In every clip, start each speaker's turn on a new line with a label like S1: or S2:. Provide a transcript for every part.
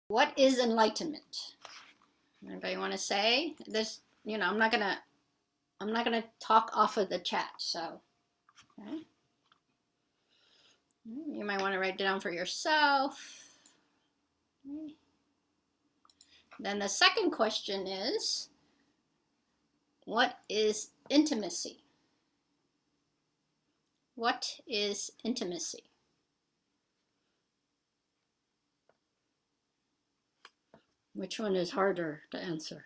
S1: What is enlightenment? Anybody want to say? This, I'm not gonna talk off of the chat, so okay. You might want to write it down for yourself. Okay. Then the second question is, what is intimacy? What is intimacy? Which one is harder to answer?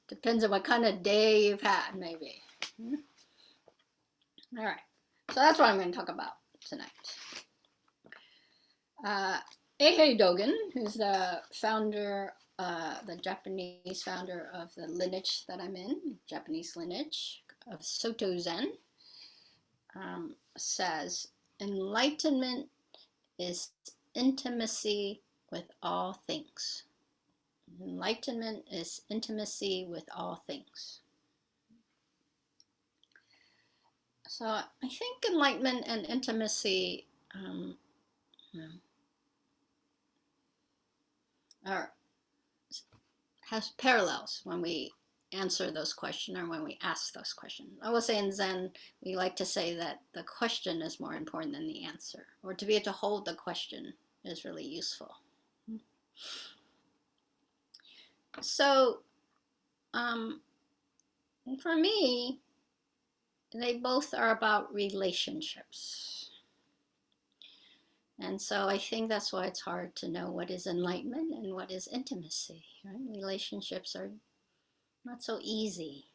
S1: Depends on what kind of day you've had, maybe. All right, so that's what I'm going to talk about tonight. Eihei Dogen, who's the founder, the Japanese founder of the lineage that I'm in, Japanese lineage of Soto Zen, says, enlightenment is intimacy with all things. Enlightenment is intimacy with all things. So I think enlightenment and intimacy has parallels when we answer those questions or when we ask those questions. I will say in Zen, we like to say that the question is more important than the answer, or to be able to hold the question is really useful. So for me, they both are about relationships. And so I think that's why it's hard to know what is enlightenment and what is intimacy. Right? Relationships are not so easy.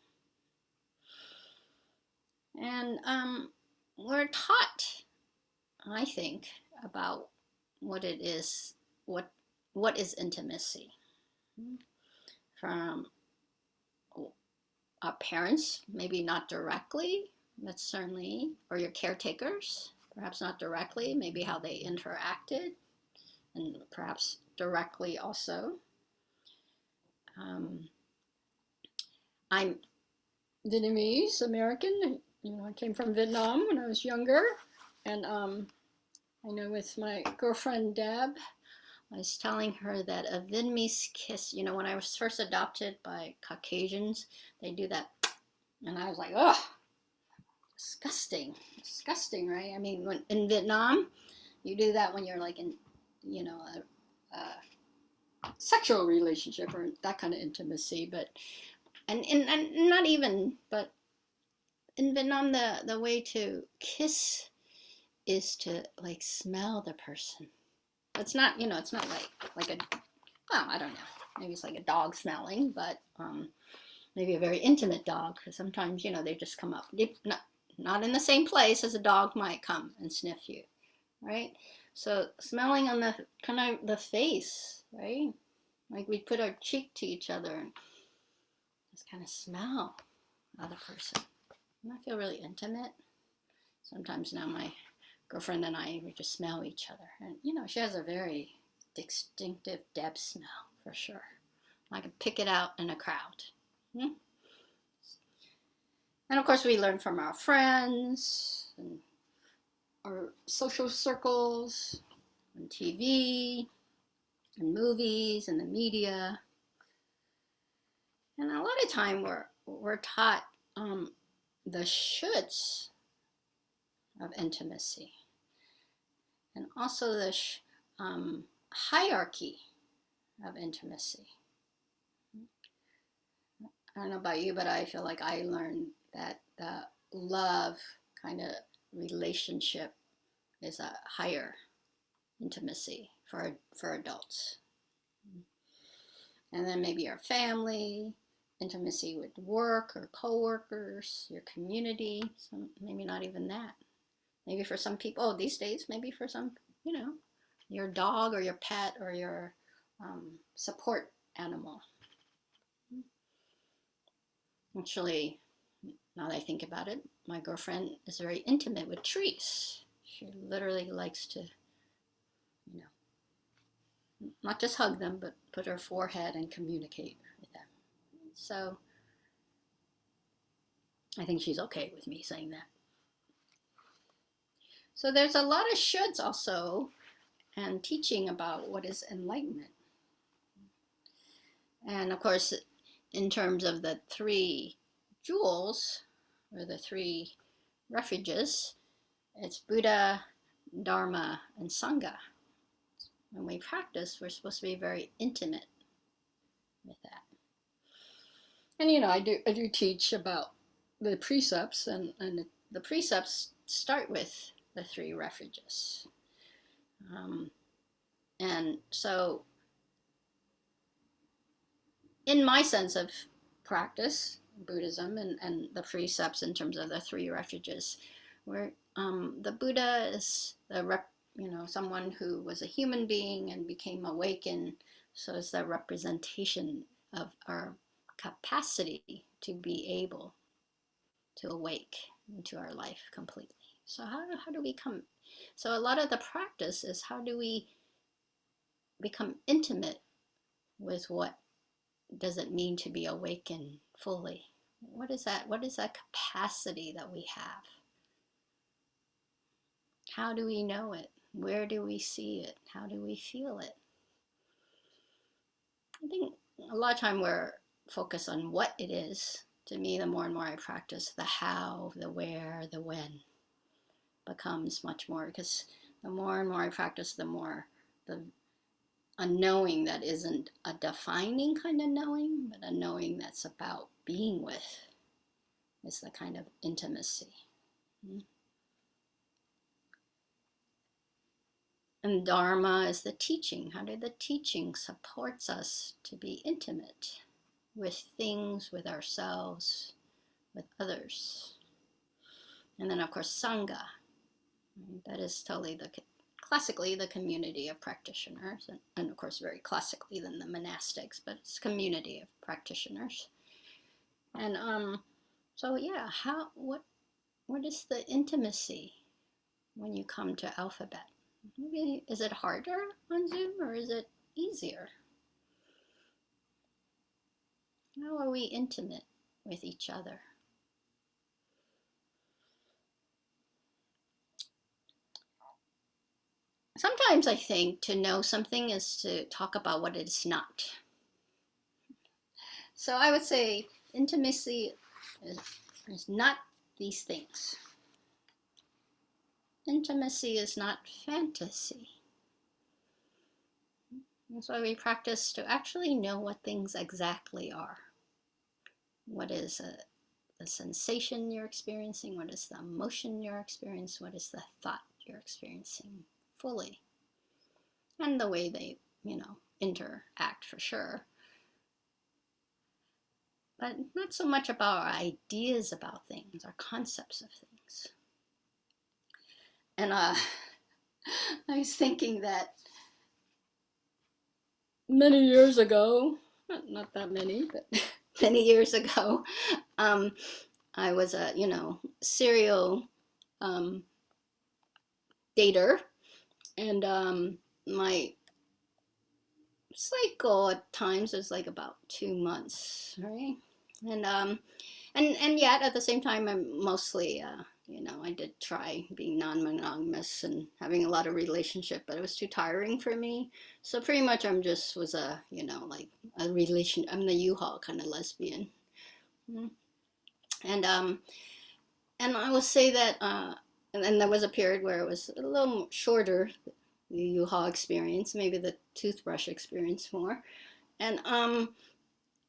S1: And we're taught, I think, about what it is, what is intimacy from our parents, maybe not directly, but certainly, or your caretakers, perhaps not directly, maybe how they interacted, and perhaps directly also. I'm Vietnamese American. I came from Vietnam when I was younger, and I know with my girlfriend Deb, I was telling her that a Vietnamese kiss, when I was first adopted by Caucasians, they do that, and I was like, oh, disgusting, right? I mean, when in Vietnam, you do that when you're like in, a sexual relationship or that kind of intimacy, but and not even, but in Vietnam, the way to kiss is to like smell the person. It's not, it's not like a, well, I don't know, maybe it's like a dog smelling, but maybe a very intimate dog, because sometimes, they just come up, not in the same place as a dog might come and sniff you, right? So smelling on the kind of the face, right? Like we put our cheek to each other and just kind of smell other person. And I feel really intimate. Sometimes now my girlfriend and I, we just smell each other. And, she has a very distinctive Deb smell, for sure. I can pick it out in a crowd. And of course, we learn from our friends and our social circles, on TV, and movies, and the media. And a lot of time we're taught the shoulds of intimacy, and also the hierarchy of intimacy. I don't know about you, but I feel like I learned that the love kind of relationship is a higher intimacy for adults. And then maybe our family, intimacy with work or coworkers, your community, maybe not even that. Maybe for some people, these days, maybe for some, your dog or your pet or your support animal. Actually, now that I think about it, my girlfriend is very intimate with trees. She literally likes to, not just hug them, but put her forehead and communicate with them. So I think she's okay with me saying that. So there's a lot of shoulds also, and teaching about what is enlightenment. And of course, in terms of the three jewels, or the three refuges, it's Buddha, Dharma, and Sangha. When we practice, we're supposed to be very intimate with that. And you know, I do teach about the precepts, and the precepts start with the three refuges. And so, in my sense of practice, Buddhism and the precepts in terms of the three refuges, where the Buddha is someone who was a human being and became awakened, so it's the representation of our capacity to be able to awake into our life completely. So how do we come? So a lot of the practice is, how do we become intimate with what does it mean to be awakened fully? What is that? What is that capacity that we have? How do we know it? Where do we see it? How do we feel it? I think a lot of time we're focused on what it is. To me, the more and more I practice, the how, the where, the when becomes much more, because the more and more I practice, the more a knowing that isn't a defining kind of knowing, but a knowing that's about being with, is the kind of intimacy. And Dharma is the teaching. How do the teaching supports us to be intimate with things, with ourselves, with others? And then of course Sangha. That is totally classically the community of practitioners, and of course very classically then the monastics, but it's community of practitioners. And so yeah, what is the intimacy when you come to Alphabet? Maybe, is it harder on Zoom or is it easier? How are we intimate with each other? Sometimes I think to know something is to talk about what it is not. So I would say intimacy is not these things. Intimacy is not fantasy. That's why we practice to actually know what things exactly are. What is the sensation you're experiencing? What is the emotion you're experiencing? What is the thought you're experiencing fully? And the way they, interact for sure. But not so much about our ideas about things, our concepts of things. And I was thinking that many years ago, not that many, but many years ago, I was a, serial dater, and my cycle at times was like about 2 months, right? And yet at the same time, I'm mostly, I did try being non-monogamous and having a lot of relationship, but it was too tiring for me. So pretty much I'm just was a, like a relation. I'm the U-Haul kind of lesbian. And I will say that, and then there was a period where it was a little shorter, the U-Haul experience, maybe the toothbrush experience more. And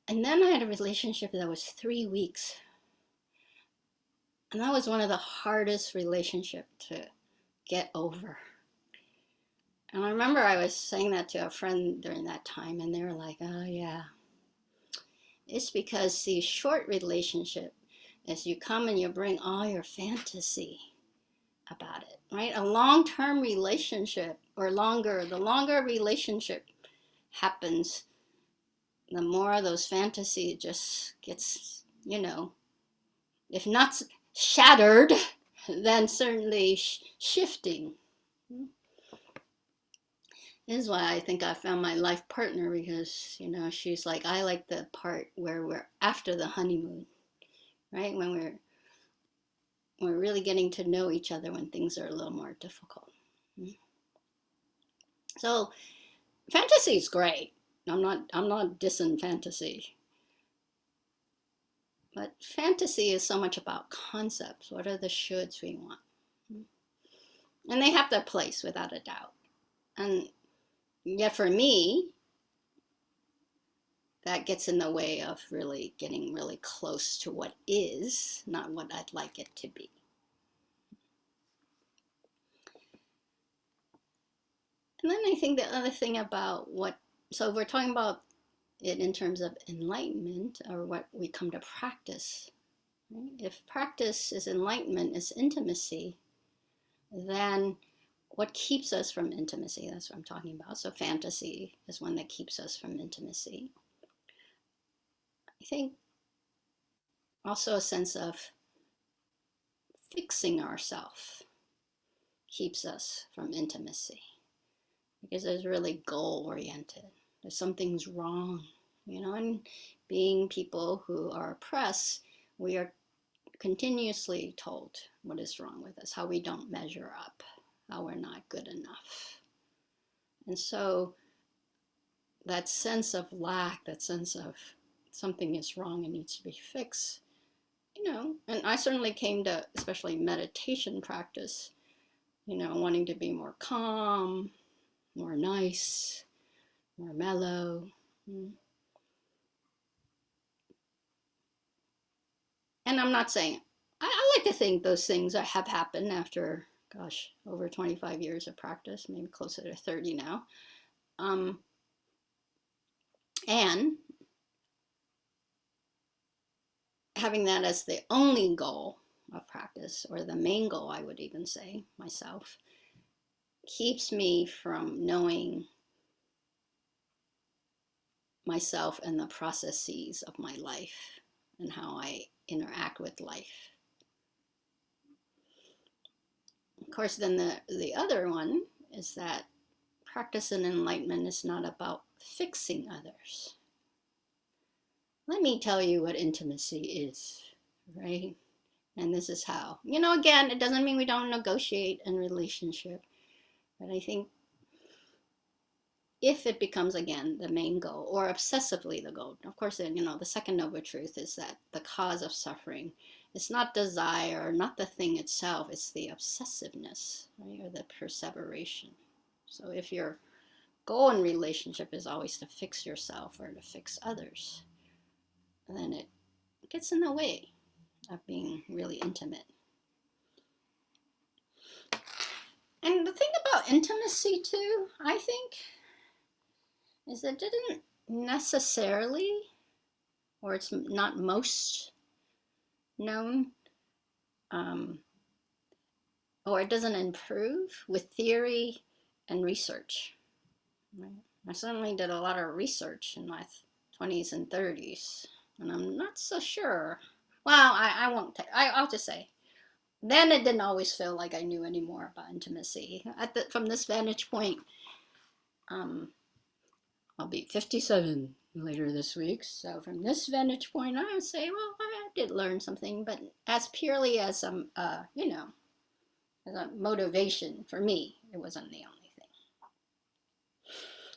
S1: then I had a relationship that was 3 weeks. And that was one of the hardest relationships to get over. And I remember I was saying that to a friend during that time, and they were like, oh yeah. It's because the short relationship is you come and you bring all your fantasy about it, right? A long-term relationship, or the longer a relationship happens, the more those fantasy just gets, if not shattered, then certainly shifting. This is why I think I found my life partner, because, she's like, I like the part where we're after the honeymoon, right? When we're really getting to know each other when things are a little more difficult. So fantasy is great. I'm not dissing fantasy. But fantasy is so much about concepts. What are the shoulds we want? And they have their place without a doubt. And yet for me, that gets in the way of really getting really close to what is, not what I'd like it to be. And then I think the other thing about so we're talking about it in terms of enlightenment, or what we come to practice. Right? If practice is enlightenment, is intimacy, then what keeps us from intimacy? That's what I'm talking about. So fantasy is one that keeps us from intimacy. I think also a sense of fixing ourselves keeps us from intimacy, because it's really goal-oriented. There's something's wrong, and being people who are oppressed, we are continuously told what is wrong with us, how we don't measure up, how we're not good enough. And so that sense of lack, that sense of something is wrong and needs to be fixed, and I certainly came to, especially meditation practice, wanting to be more calm, more nice, more mellow. And I'm not saying, I like to think those things have happened after, over 25 years of practice, maybe closer to 30 now. And having that as the only goal of practice, or the main goal, I would even say myself, keeps me from knowing myself and the processes of my life and how I interact with life. Of course, then the other one is that practice and enlightenment is not about fixing others. Let me tell you what intimacy is, right? And this is how. Again, it doesn't mean we don't negotiate in relationship, but I think if it becomes, again, the main goal, or obsessively the goal, of course, the second noble truth is that the cause of suffering, it's not desire, not the thing itself, it's the obsessiveness, right? Or the perseveration. So if your goal in relationship is always to fix yourself or to fix others, then it gets in the way of being really intimate. And the thing about intimacy too, I think, is it didn't necessarily, or it's not most known, or it doesn't improve with theory and research. Right? I certainly did a lot of research in my 20s and 30s, and I'm not so sure. Well, I won't. I'll just say, then it didn't always feel like I knew any more about intimacy. From this vantage point, I'll be 57 later this week. So from this vantage point, I would say, well, I did learn something, but as purely as as a motivation for me, it wasn't the only thing.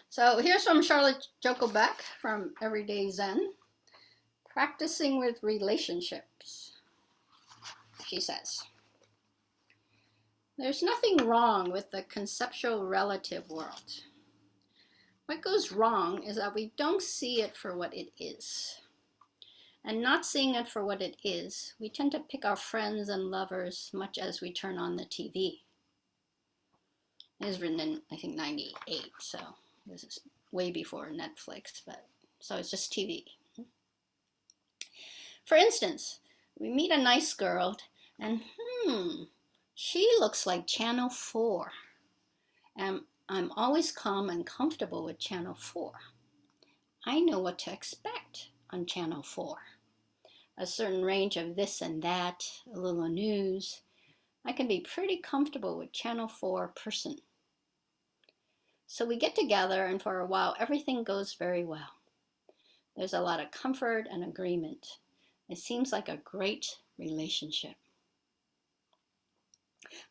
S1: So here's from Charlotte Joko Beck from Everyday Zen, practicing with relationships. She says, there's nothing wrong with the conceptual relative world. What goes wrong is that we don't see it for what it is. And not seeing it for what it is, we tend to pick our friends and lovers much as we turn on the TV. It was written in, I think, 98, so this is way before Netflix, but so it's just TV. For instance, we meet a nice girl and, she looks like Channel 4. And I'm always calm and comfortable with Channel 4. I know what to expect on Channel 4. A certain range of this and that, a little news. I can be pretty comfortable with Channel 4 person. So we get together, and for a while everything goes very well. There's a lot of comfort and agreement. It seems like a great relationship.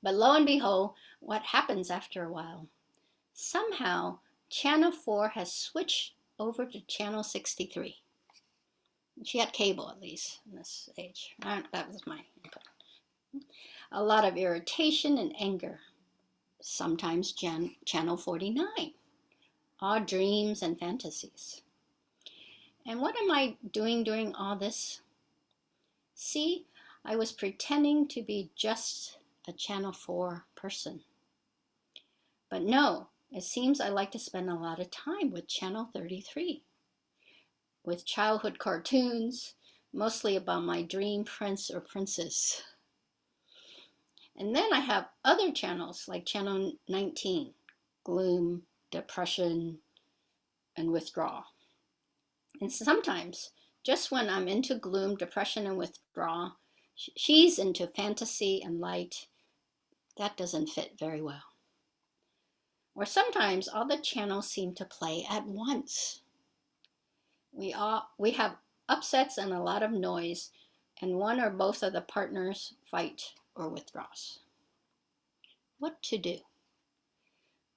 S1: But lo and behold, what happens after a while? somehow channel 4 has switched over to channel 63. She had cable, at least in this age. That was my input. A lot of irritation and anger. Sometimes channel 49. All dreams and fantasies. And what am I doing during all this? See, I was pretending to be just a channel 4 person. But no, it seems I like to spend a lot of time with channel 33. With childhood cartoons, mostly about my dream prince or princess. And then I have other channels like channel 19, gloom, depression, and withdrawal. And sometimes, just when I'm into gloom, depression, and withdrawal, she's into fantasy and light. That doesn't fit very well. Or sometimes all the channels seem to play at once. We have upsets and a lot of noise, and one or both of the partners fight or withdraws. What to do?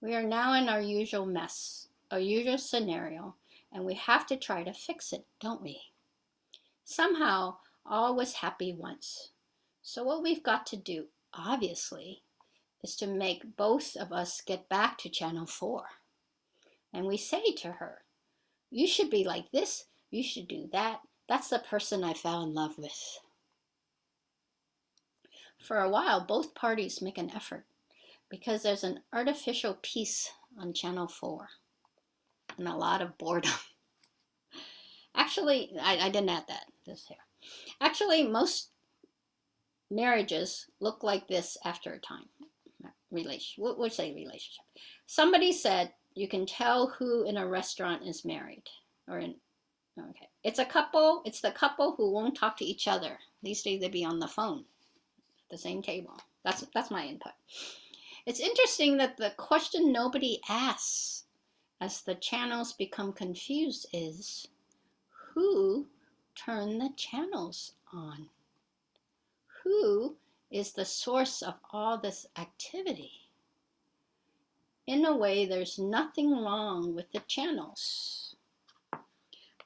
S1: We are now in our usual mess, our usual scenario, and we have to try to fix it, don't we? Somehow, all was happy once. So what we've got to do, obviously, is to make both of us get back to channel 4. And we say to her, you should be like this, you should do that. That's the person I fell in love with. For a while, both parties make an effort because there's an artificial peace on channel 4 and a lot of boredom. Actually, I didn't add that this here. Actually, most marriages look like this after a time. We'll say relationship. Somebody said you can tell who in a restaurant is married. Okay. It's the couple who won't talk to each other. These days they'd be on the phone at the same table. That's my input. It's interesting that the question nobody asks as the channels become confused is, who turned the channels on? Who is the source of all this activity? In a way, there's nothing wrong with the channels.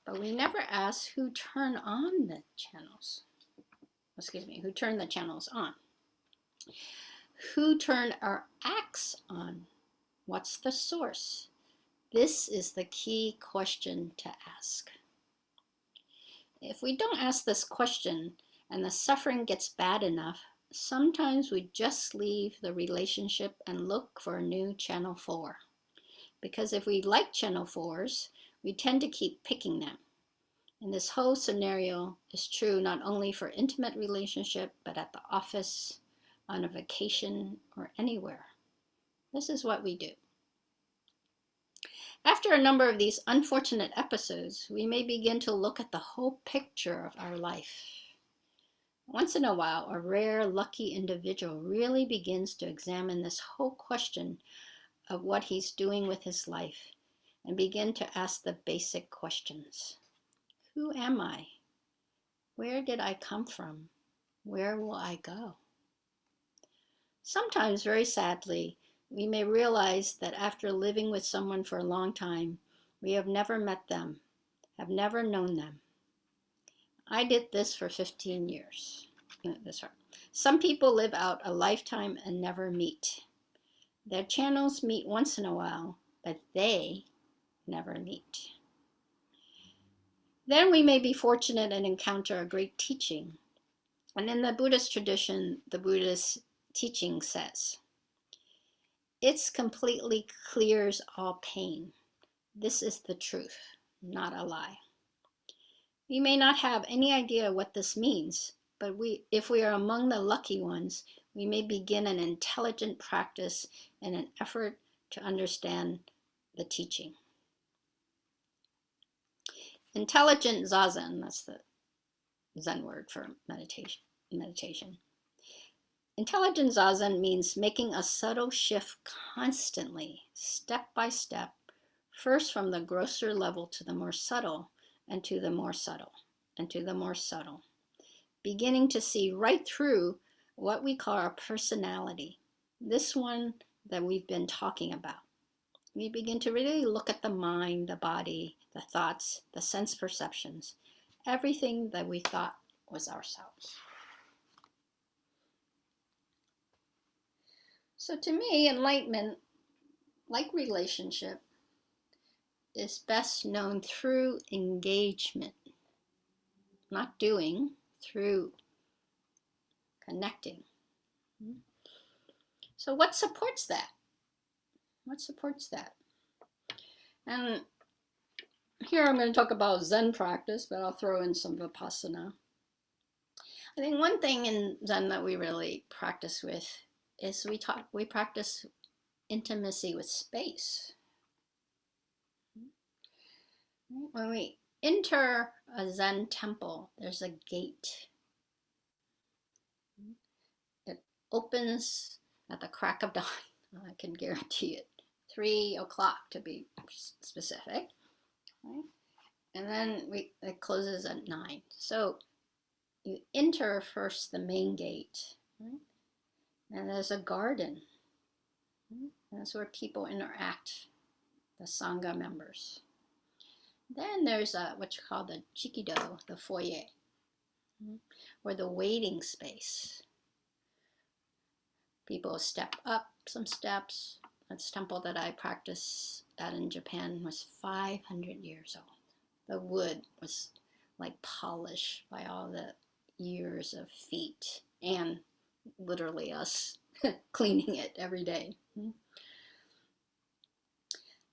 S1: But we never ask who turned on the channels. Who turned the channels on? Who turned our acts on? What's the source? This is the key question to ask. If we don't ask this question and the suffering gets bad enough, sometimes we just leave the relationship and look for a new channel 4. Because if we like channel 4s, we tend to keep picking them. And this whole scenario is true not only for intimate relationship, but at the office, on a vacation, or anywhere. This is what we do. After a number of these unfortunate episodes, we may begin to look at the whole picture of our life. Once in a while, a rare, lucky individual really begins to examine this whole question of what he's doing with his life and begin to ask the basic questions. Who am I? Where did I come from? Where will I go? Sometimes, very sadly, we may realize that after living with someone for a long time, we have never met them, have never known them. I did this for 15 years. Some people live out a lifetime and never meet. Their channels meet once in a while, but they never meet. Then we may be fortunate and encounter a great teaching. And in the Buddhist tradition, the Buddhist teaching says, it completely clears all pain. This is the truth, not a lie. We may not have any idea what this means, but if we are among the lucky ones, we may begin an intelligent practice in an effort to understand the teaching. Intelligent zazen, that's the Zen word for meditation. Intelligent zazen means making a subtle shift constantly, step by step, first from the grosser level to the more subtle, and to the more subtle, and to the more subtle. Beginning to see right through what we call our personality, this one that we've been talking about. we begin to really look at the mind, the body, the thoughts, the sense perceptions, everything that we thought was ourselves. So to me, enlightenment, like relationship, is best known through engagement, not doing, through connecting. So what supports that? What supports that? And here I'm going to talk about Zen practice, but I'll throw in some Vipassana. I think one thing in Zen that we really practice with is we practice intimacy with space. When we enter a Zen temple, there's a gate. It opens at the crack of dawn. I can guarantee it. 3 o'clock to be specific. Right? And then it closes at 9. So you enter first the main gate. Right? And there's a garden. Right? That's where people interact, the Sangha members. Then there's what you call the Chikido, the foyer, or the waiting space. People step up some steps. This temple that I practiced at in Japan was 500 years old. The wood was like polished by all the years of feet and literally us cleaning it every day.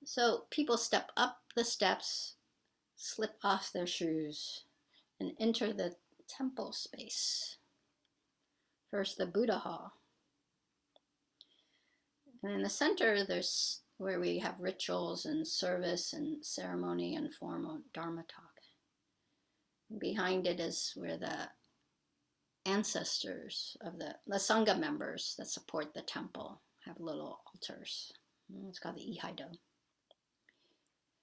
S1: So people step up the steps, slip off their shoes, and enter the temple space. First, the Buddha hall. And in the center, there's where we have rituals and service and ceremony and formal Dharma talk. And behind it is where the ancestors of the Sangha members that support the temple have little altars. It's called the Ihaido.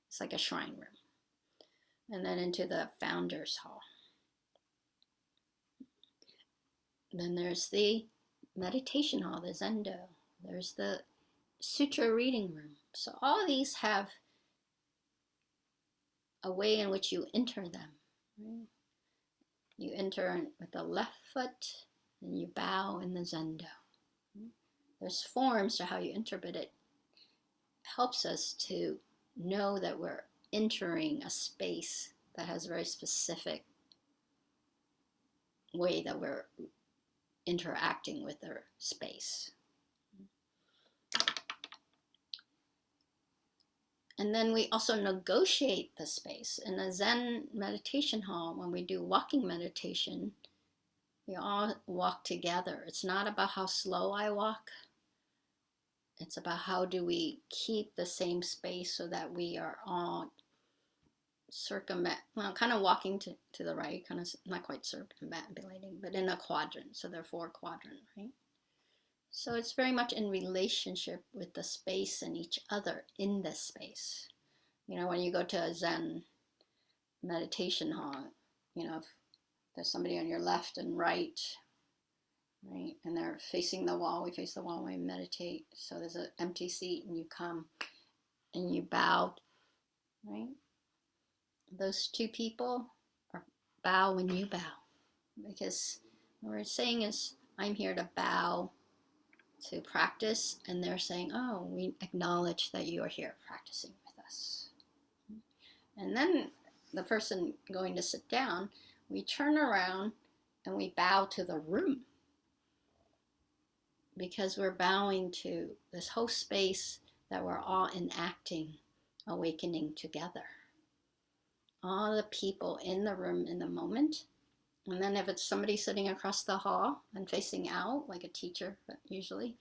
S1: It's like a shrine room. And then into the founders hall. Then there's the meditation hall, the Zendo. There's the sutra reading room. So all these have a way in which you enter them. Right? You enter with the left foot, and you bow in the Zendo. There's forms to how you enter, but it helps us to know that we're entering a space that has a very specific way that we're interacting with our space. And then we also negotiate the space. In a Zen meditation hall, when we do walking meditation, we all walk together. It's not about how slow I walk. It's about how do we keep the same space so that we are all kind of walking to the right, kind of not quite circumambulating, but in a quadrant. So there are 4 quadrants, right? So it's very much in relationship with the space and each other in this space. You know, when you go to a Zen meditation hall, you know, if there's somebody on your left and right, and they're facing the wall, we face the wall when we meditate. So there's an empty seat and you come and you bow, right? Those 2 people bow when you bow. Because what we're saying is, I'm here to bow to practice, and they're saying, oh, we acknowledge that you are here practicing with us. And then the person going to sit down, we turn around and we bow to the room, because we're bowing to this whole space that we're all enacting, awakening together. All the people in the room in the moment. And then if it's somebody sitting across the hall and facing out, like a teacher usually,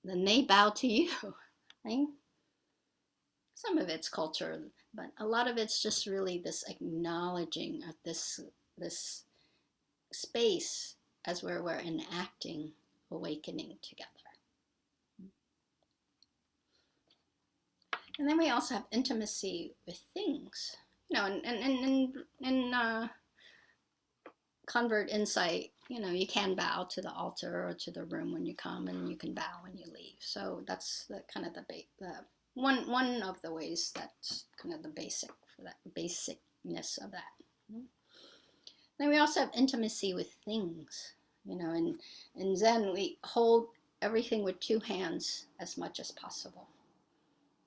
S1: then they bow to you, right? Some of it's culture, but a lot of it's just really this acknowledging of this space as where we're enacting awakening together. And then we also have intimacy with things. You know, in convert insight, you know, you can bow to the altar or to the room when you come, and you can bow when you leave. So that's the kind of the one of the ways that's kind of the basic for that basicness of that. Then we also have intimacy with things. You know, in Zen we hold everything with two hands as much as possible.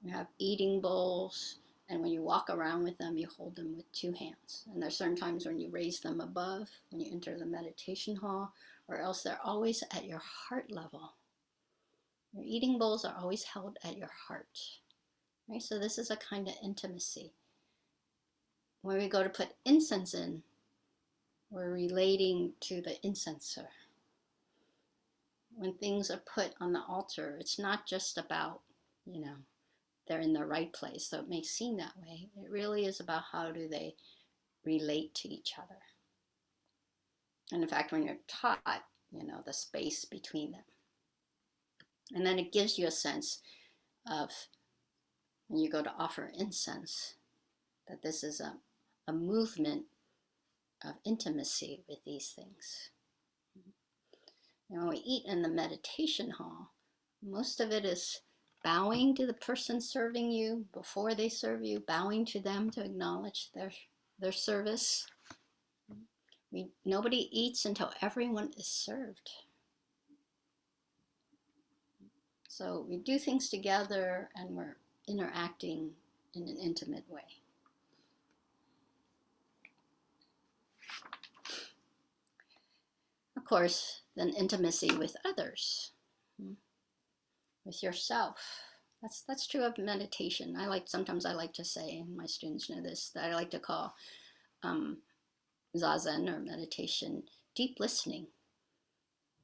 S1: You have eating bowls, and when you walk around with them, you hold them with two hands. And there's certain times when you raise them above, when you enter the meditation hall, or else they're always at your heart level. Your eating bowls are always held at your heart. Right? So this is a kind of intimacy. When we go to put incense in, we're relating to the incenser. When things are put on the altar, it's not just about, you know, they're in the right place, so it may seem that way. It really is about how do they relate to each other. And in fact, when you're taught, you know, the space between them. And then it gives you a sense of, when you go to offer incense, that this is a movement of intimacy with these things. And when we eat in the meditation hall, most of it is bowing to the person serving you before they serve you, bowing to them to acknowledge their service. Nobody eats until everyone is served. So we do things together and we're interacting in an intimate way. Of course, then intimacy with others, with yourself. That's true of meditation. Sometimes I like to say, and my students know this, that I like to call Zazen or meditation deep listening,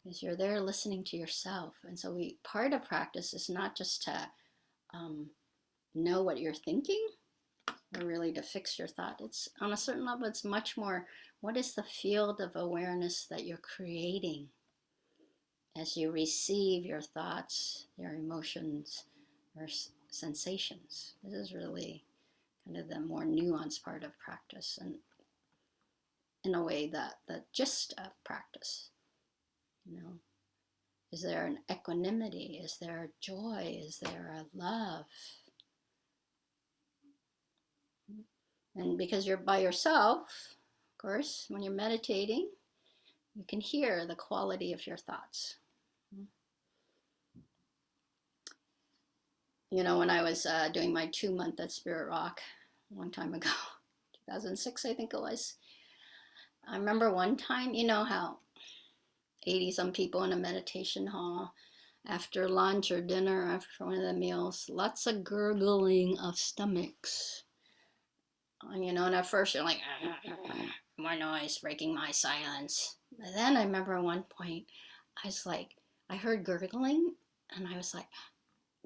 S1: because you're there listening to yourself. And so part of practice is not just to know what you're thinking, or really to fix your thought. It's on a certain level, it's much more, what is the field of awareness that you're creating as you receive your thoughts, your emotions, or sensations? This is really kind of the more nuanced part of practice, and in a way that the gist of practice, you know, is there an equanimity? Is there a joy? Is there a love? And because you're by yourself, of course, when you're meditating, you can hear the quality of your thoughts. You know, when I was doing my 2-month at Spirit Rock a long time ago, 2006, I think it was, I remember one time, you know how 80-some people in a meditation hall, after lunch or dinner, after one of the meals, lots of gurgling of stomachs. You know, and at first you're like, more noise, breaking my silence. But then I remember at one point, I heard gurgling, and I was like,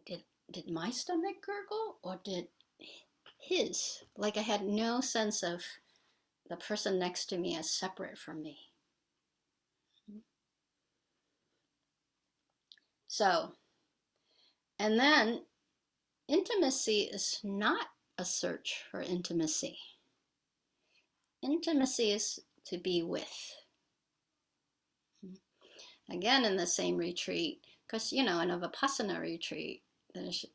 S1: did my stomach gurgle, or did his? Like I had no sense of the person next to me as separate from me. So, and then intimacy is not a search for intimacy. Intimacy is to be with. Again, in the same retreat, because, you know, in a Vipassana retreat, there's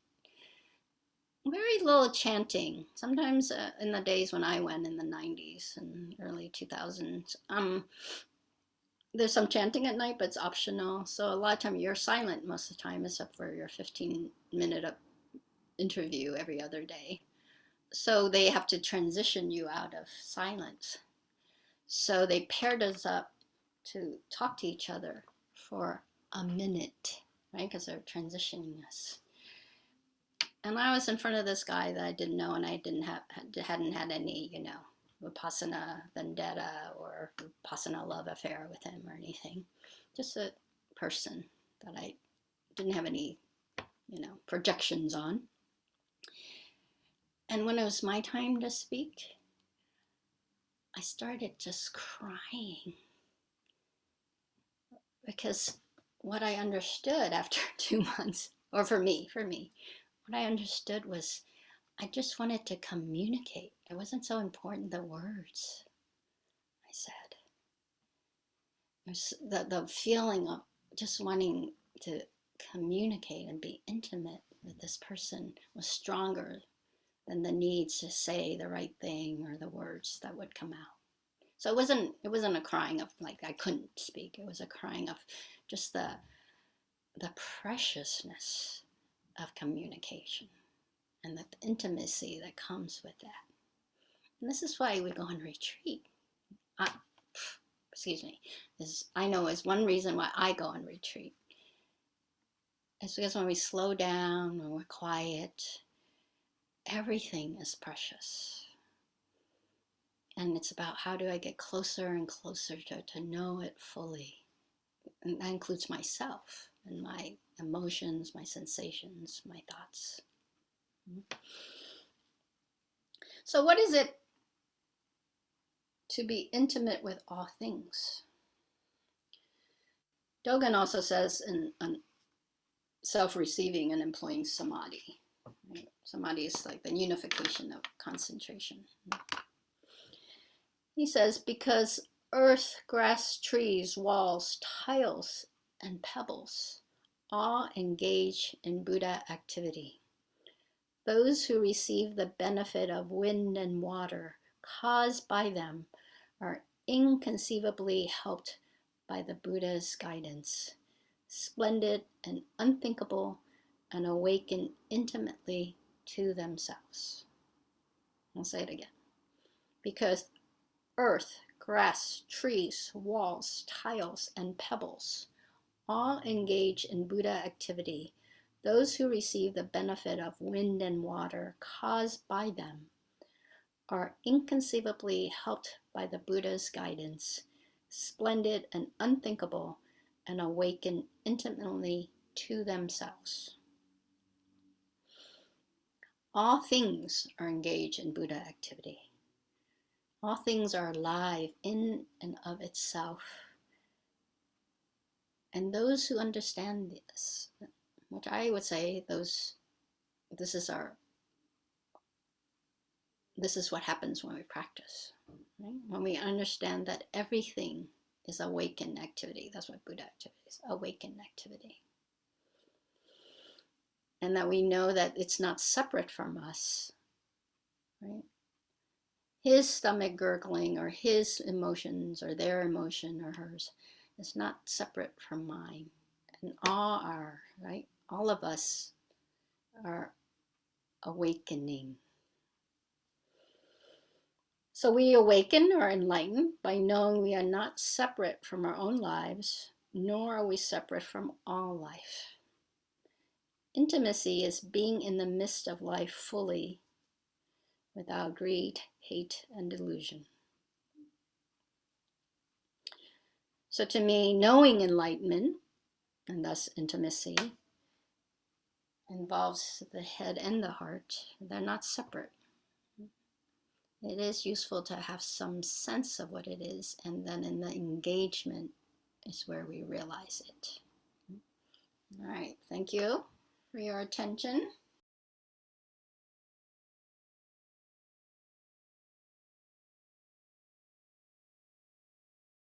S1: very little chanting. Sometimes in the days when I went in the 90s and early 2000s, there's some chanting at night, but it's optional. So a lot of time you're silent most of the time, except for your 15-minute interview every other day. So they have to transition you out of silence. So they paired us up to talk to each other for a minute, right? Because they're transitioning us. And I was in front of this guy that I didn't know, and I hadn't had any, you know, Vipassana vendetta or Vipassana love affair with him or anything. Just a person that I didn't have any, you know, projections on. And when it was my time to speak, I started just crying. Because what I understood after 2 months, or for me, what I understood was I just wanted to communicate. It wasn't so important the words I said. It was the feeling of just wanting to communicate and be intimate that this person was stronger than the needs to say the right thing or the words that would come out. So it wasn't a crying of like I couldn't speak. It was a crying of just the preciousness of communication and the intimacy that comes with that. And this is why we go on retreat. Excuse me. I know is one reason why I go on retreat. It's because when we slow down, when we're quiet, everything is precious. And it's about how do I get closer and closer to know it fully. And that includes myself and my emotions, my sensations, my thoughts. So what is it to be intimate with all things? Dogen also says in self-receiving and employing samadhi. Right? Samadhi is like the unification of concentration. He says, because earth, grass, trees, walls, tiles, and pebbles all engage in Buddha activity. Those who receive the benefit of wind and water caused by them are inconceivably helped by the Buddha's guidance, splendid and unthinkable, and awaken intimately to themselves. I'll say it again. Because earth, grass, trees, walls, tiles, and pebbles all engage in Buddha activity. Those who receive the benefit of wind and water caused by them are inconceivably helped by the Buddha's guidance, splendid and unthinkable, and awaken intimately to themselves. All things are engaged in Buddha activity. All things are alive in and of itself. And those who understand this, which I would say this is what happens when we practice. Right? When we understand that everything is awakened activity. That's what Buddha activity is, awakened activity. And that we know that it's not separate from us. Right? His stomach gurgling or his emotions or their emotion or hers is not separate from mine. And all are, right? All of us are awakening. So we awaken or enlighten by knowing we are not separate from our own lives, nor are we separate from all life. Intimacy is being in the midst of life fully, without greed, hate, and delusion. So to me, knowing enlightenment, and thus intimacy, involves the head and the heart. They're not separate. It is useful to have some sense of what it is, and then in the engagement is where we realize it. All right, thank you for your attention.